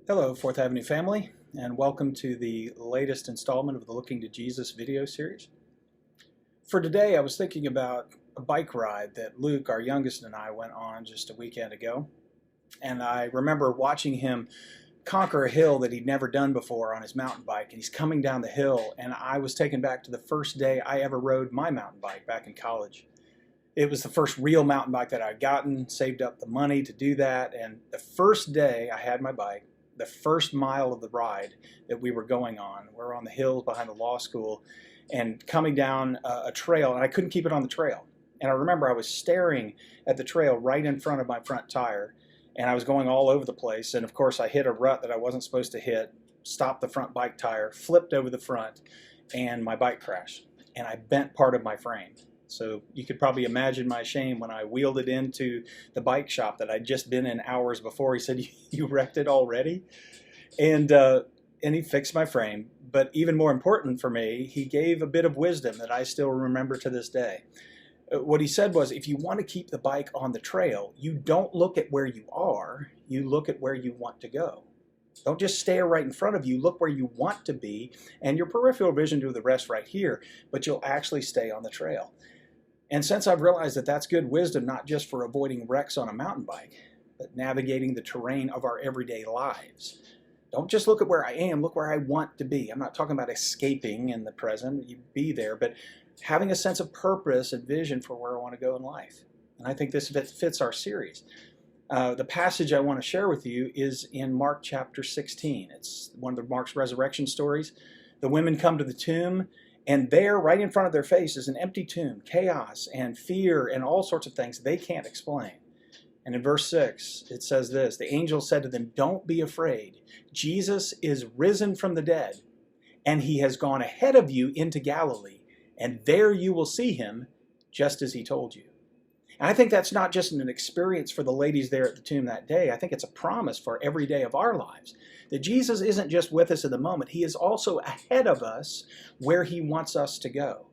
Hello, Fourth Avenue family, and welcome to the latest installment of the Looking to Jesus video series. For today, I was thinking about a bike ride that Luke, our youngest, and I went on just a weekend ago. And I remember watching him conquer a hill that he'd never done before on his mountain bike. And he's coming down the hill, and I was taken back to the first day I ever rode my mountain bike back in college. It was the first real mountain bike that I'd gotten, saved up the money to do that. And the first day I had my bike, the first mile of the ride that we were going on, we're on the hills behind the law school and coming down a trail, and I couldn't keep it on the trail. And I remember I was staring at the trail right in front of my front tire, and I was going all over the place. And of course, I hit a rut that I wasn't supposed to hit, stopped the front bike tire, flipped over the front, and my bike crashed. And I bent part of my frame. So you could probably imagine my shame when I wheeled it into the bike shop that I'd just been in hours before. He said, "You wrecked it already?" And he fixed my frame. But even more important for me, he gave a bit of wisdom that I still remember to this day. What he said was, if you want to keep the bike on the trail, you don't look at where you are, you look at where you want to go. Don't just stare right in front of you, look where you want to be, and your peripheral vision do the rest right here, but you'll actually stay on the trail. And since I've realized that that's good wisdom, not just for avoiding wrecks on a mountain bike, but navigating the terrain of our everyday lives. Don't just look at where I am, look where I want to be. I'm not talking about escaping in the present, you be there, but having a sense of purpose and vision for where I want to go in life. And I think this fits our series. The passage I want to share with you is in Mark chapter 16. It's one of Mark's resurrection stories. The women come to the tomb, and there, right in front of their face, is an empty tomb, chaos and fear and all sorts of things they can't explain. And in verse 6, it says this, the angel said to them, "Don't be afraid. Jesus is risen from the dead, and he has gone ahead of you into Galilee, and there you will see him, just as he told you." And I think that's not just an experience for the ladies there at the tomb that day. I think it's a promise for every day of our lives. That Jesus isn't just with us in the moment. He is also ahead of us where he wants us to go.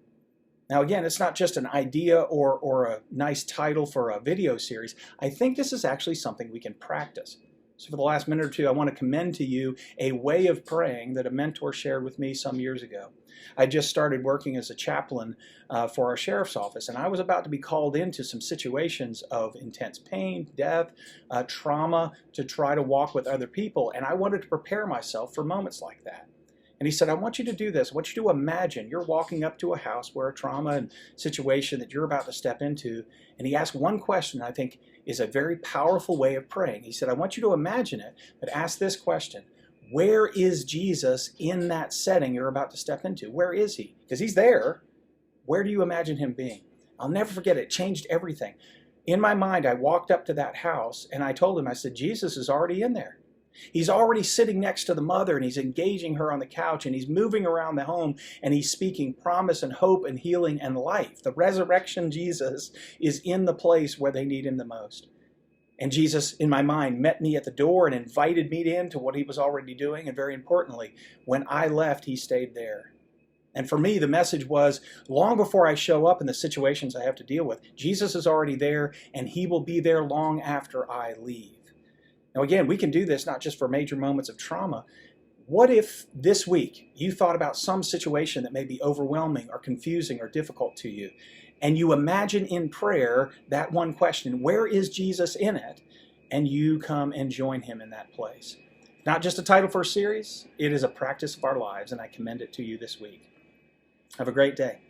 Now again, it's not just an idea or a nice title for a video series. I think this is actually something we can practice. So for the last minute or two, I want to commend to you a way of praying that a mentor shared with me some years ago. I just started working as a chaplain for our sheriff's office, and I was about to be called into some situations of intense pain, death, trauma, to try to walk with other people, and I wanted to prepare myself for moments like that. And he said, "I want you to do this. I want you to imagine you're walking up to a house where a trauma and situation that you're about to step into." And he asked one question I think is a very powerful way of praying. He said, "I want you to imagine it, but ask this question. Where is Jesus in that setting you're about to step into? Where is he? Because he's there. Where do you imagine him being?" I'll never forget it. It changed everything. In my mind, I walked up to that house and I told him, I said, "Jesus is already in there. He's already sitting next to the mother, and he's engaging her on the couch, and he's moving around the home, and he's speaking promise and hope and healing and life. The resurrection Jesus is in the place where they need him the most." And Jesus, in my mind, met me at the door and invited me into what he was already doing. And very importantly, when I left, he stayed there. And for me, the message was, long before I show up in the situations I have to deal with, Jesus is already there, and he will be there long after I leave. Now again, we can do this not just for major moments of trauma. What if this week you thought about some situation that may be overwhelming or confusing or difficult to you, and you imagine in prayer that one question, where is Jesus in it? And you come and join him in that place. Not just a title for a series, it is a practice of our lives, and I commend it to you this week. Have a great day.